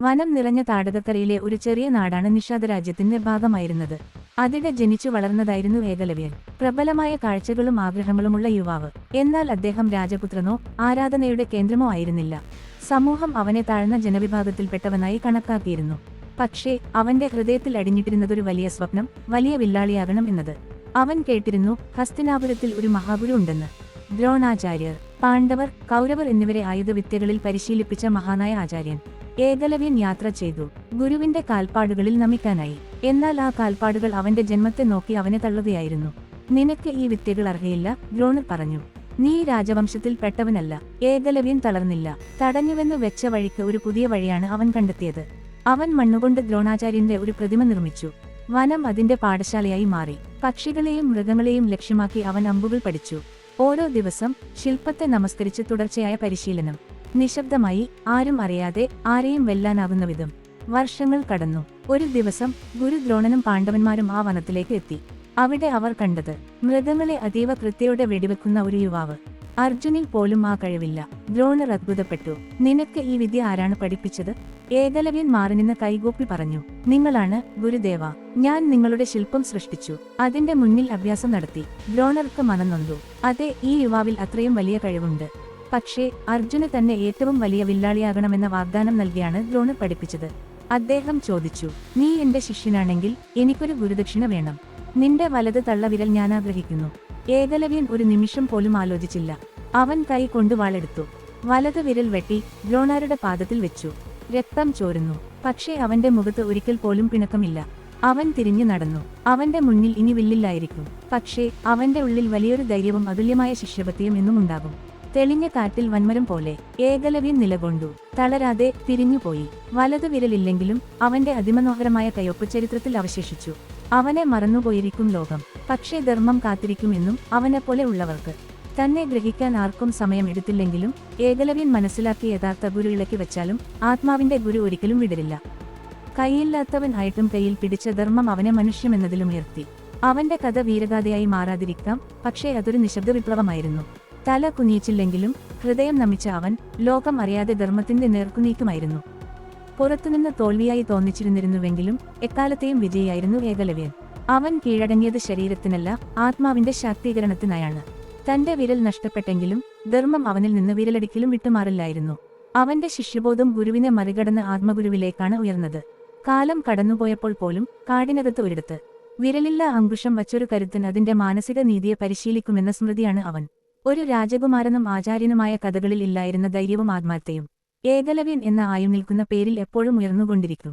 വനം നിറഞ്ഞ താടകക്കരയിലെ ഒരു ചെറിയ നാടാണ് നിഷാദരാജ്യത്തിന്റെ ഭാഗമായിരുന്നത്. അതിടെ ജനിച്ചു വളർന്നതായിരുന്നു ഏകലവ്യൻ. പ്രബലമായ കാഴ്ചകളും ആഗ്രഹങ്ങളുമുള്ള യുവാവ്. എന്നാൽ അദ്ദേഹം രാജപുത്രനോ ആരാധനയുടെ കേന്ദ്രമോ ആയിരുന്നില്ല. സമൂഹം അവനെ താഴ്ന്ന ജനവിഭാഗത്തിൽപ്പെട്ടവനായി കണക്കാക്കിയിരുന്നു. പക്ഷേ അവന്റെ ഹൃദയത്തിൽ അടിഞ്ഞിട്ടിരുന്നതൊരു വലിയ സ്വപ്നം, വലിയ വില്ലാളിയാകണം എന്നത്. അവൻ കേട്ടിരുന്നു ഹസ്തിനാപുരത്തിൽ ഒരു മഹാഗുരു ഉണ്ടെന്ന്. ദ്രോണാചാര്യർ, പാണ്ഡവർ, കൗരവർ എന്നിവരെ ആയുധവിദ്യകളിൽ പരിശീലിപ്പിച്ച മഹാനായ ആചാര്യൻ. ഏകലവ്യൻ യാത്ര ചെയ്തു, ഗുരുവിന്റെ കാൽപ്പാടുകളിൽ നമിക്കാനായി. എന്നാൽ ആ കാൽപ്പാടുകൾ അവന്റെ ജന്മത്തെ നോക്കി അവനെ തള്ളുകയായിരുന്നു. നിനക്ക് ഈ വിദ്യകൾ അർഹയില്ല, ദ്രോണർ പറഞ്ഞു. നീ രാജവംശത്തിൽ പെട്ടവനല്ല. ഏകലവ്യൻ തളർന്നില്ല. തടഞ്ഞുവെന്ന് വെച്ച വഴിക്ക് ഒരു പുതിയ വഴിയാണ് അവൻ കണ്ടെത്തിയത്. അവൻ മണ്ണുകൊണ്ട് ദ്രോണാചാര്യന്റെ ഒരു പ്രതിമ നിർമ്മിച്ചു. വനം അതിന്റെ പാഠശാലയായി മാറി. പക്ഷികളെയും മൃഗങ്ങളെയും ലക്ഷ്യമാക്കി അവൻ അമ്പുകൾ പഠിച്ചു. ഓരോ ദിവസം ശില്പത്തെ നമസ്കരിച്ച് തുടർച്ചയായ പരിശീലനം. നിശബ്ദമായി, ആരും അറിയാതെ, ആരെയും വെല്ലാനാകുന്ന വിധം. വർഷങ്ങൾ കടന്നു. ഒരു ദിവസം ഗുരു ദ്രോണനും പാണ്ഡവന്മാരും ആ വനത്തിലേക്ക് എത്തി. അവിടെ അവർ കണ്ടത് മൃഗങ്ങളെ അതീവ കൃത്യയോടെ വെടിവെക്കുന്ന ഒരു യുവാവ്. അർജുനിൽ പോലും ആ കഴിവില്ല. ദ്രോണർ അത്ഭുതപ്പെട്ടു. നിനക്ക് ഈ വിദ്യ ആരാണ് പഠിപ്പിച്ചത്? ഏകലവ്യൻ മാറിനിന്ന് കൈകൂപ്പി പറഞ്ഞു. നിങ്ങളാണ് ഗുരുദേവ. ഞാൻ നിങ്ങളുടെ ശില്പം സൃഷ്ടിച്ചു. അതിന്റെ മുന്നിൽ അഭ്യാസം നടത്തി. ദ്രോണർക്ക് മനംനൊന്തു. അതെ, ഈ യുവാവിൽ അത്രയും വലിയ കഴിവുണ്ട്. പക്ഷേ അർജുന് തന്നെ ഏറ്റവും വലിയ വില്ലാളിയാകണമെന്ന വാഗ്ദാനം നൽകിയാണ് ദ്രോണർ പഠിപ്പിച്ചത്. അദ്ദേഹം ചോദിച്ചു, നീ എന്റെ ശിഷ്യനാണെങ്കിൽ എനിക്കൊരു ഗുരുദക്ഷിണ വേണം. നിന്റെ വലത് തള്ളവിരൽ ഞാൻ ആഗ്രഹിക്കുന്നു. ഏകലവ്യൻ ഒരു നിമിഷം പോലും ആലോചിച്ചില്ല. അവൻ കൈ കൊണ്ട് വാളെടുത്തു. വലത് വിരൽ വെട്ടി ദ്രോണാരുടെ പാദത്തിൽ വെച്ചു. രക്തം ചോരുന്നു. പക്ഷേ അവന്റെ മുഖത്ത് ഒരിക്കൽ പോലും പിണക്കമില്ല. അവൻ തിരിഞ്ഞു നടന്നു. അവന്റെ മുന്നിൽ ഇനി വില്ലില്ലായിരിക്കും. പക്ഷേ അവന്റെ ഉള്ളിൽ വലിയൊരു ധൈര്യവും അതുല്യമായ ശിഷ്യപത്യവും എന്നും ഉണ്ടാകും. തെളിഞ്ഞ കാറ്റിൽ വൻമരം പോലെ ഏകലവ്യൻ നിലകൊണ്ടു. തളരാതെ തിരിഞ്ഞുപോയി. വലതു വിരലില്ലെങ്കിലും അവന്റെ അതിമനോഹരമായ കയ്യൊപ്പ് ചരിത്രത്തിൽ അവശേഷിച്ചു. അവനെ മറന്നുപോയിരിക്കും ലോകം. പക്ഷേ ധർമ്മം കാത്തിരിക്കുമെന്നും അവനെപ്പോലെ ഉള്ളവർക്ക്. തന്നെ ഗ്രഹിക്കാൻ ആർക്കും സമയം എടുത്തില്ലെങ്കിലും ഏകലവ്യൻ മനസ്സിലാക്കി യഥാർത്ഥ ഗുരു ഇളക്കി വെച്ചാലും ആത്മാവിന്റെ ഗുരു ഒരിക്കലും വിടരില്ല. കൈയില്ലാത്തവൻ ആയിട്ടും കയ്യിൽ പിടിച്ച ധർമ്മം അവനെ മനുഷ്യമെന്നതിലും ഉയർത്തി. അവന്റെ കഥ വീരഗാഥയായി മാറാതിരിക്കാം, പക്ഷേ അതൊരു നിശബ്ദ വിപ്ലവമായിരുന്നു. തല കുനിയിച്ചില്ലെങ്കിലും ഹൃദയം നമിച്ച അവൻ ലോകം അറിയാതെ ധർമ്മത്തിന്റെ നേർക്കുനീക്കുമായിരുന്നു. പുറത്തുനിന്ന് തോൽവിയായി തോന്നിച്ചിരുന്നിരുന്നുവെങ്കിലും എക്കാലത്തെയും വിജയിയായിരുന്നു ഏകലവ്യൻ. അവൻ കീഴടങ്ങിയത് ശരീരത്തിനല്ല, ആത്മാവിന്റെ ശാക്തീകരണത്തിനായാണ്. തന്റെ വിരൽ നഷ്ടപ്പെട്ടെങ്കിലും ധർമ്മം അവനിൽ നിന്ന് വിരലടിക്കലും വിട്ടുമാറില്ലായിരുന്നു. അവന്റെ ശിഷ്യബോധം ഗുരുവിനെ മറികടന്ന് ആത്മഗുരുവിലേക്കാണ് ഉയർന്നത്. കാലം കടന്നുപോയപ്പോൾ പോലും കാടിനകത്ത് ഒരിടത്ത് വിരലില്ല അങ്കുശം വച്ചൊരു കരുത്തൻ അതിന്റെ മാനസിക നീതിയെ പരിശീലിക്കുമെന്ന സ്മൃതിയാണ് അവൻ. ഒരു രാജകുമാരനും ആചാര്യനുമായ കഥകളിൽ ഇല്ലായിരുന്ന ധൈര്യവും ആത്മാർത്ഥയും ഏകലവ്യൻ എന്ന ആയും നിൽക്കുന്ന പേരിൽ എപ്പോഴും ഉയർന്നുകൊണ്ടിരിക്കും.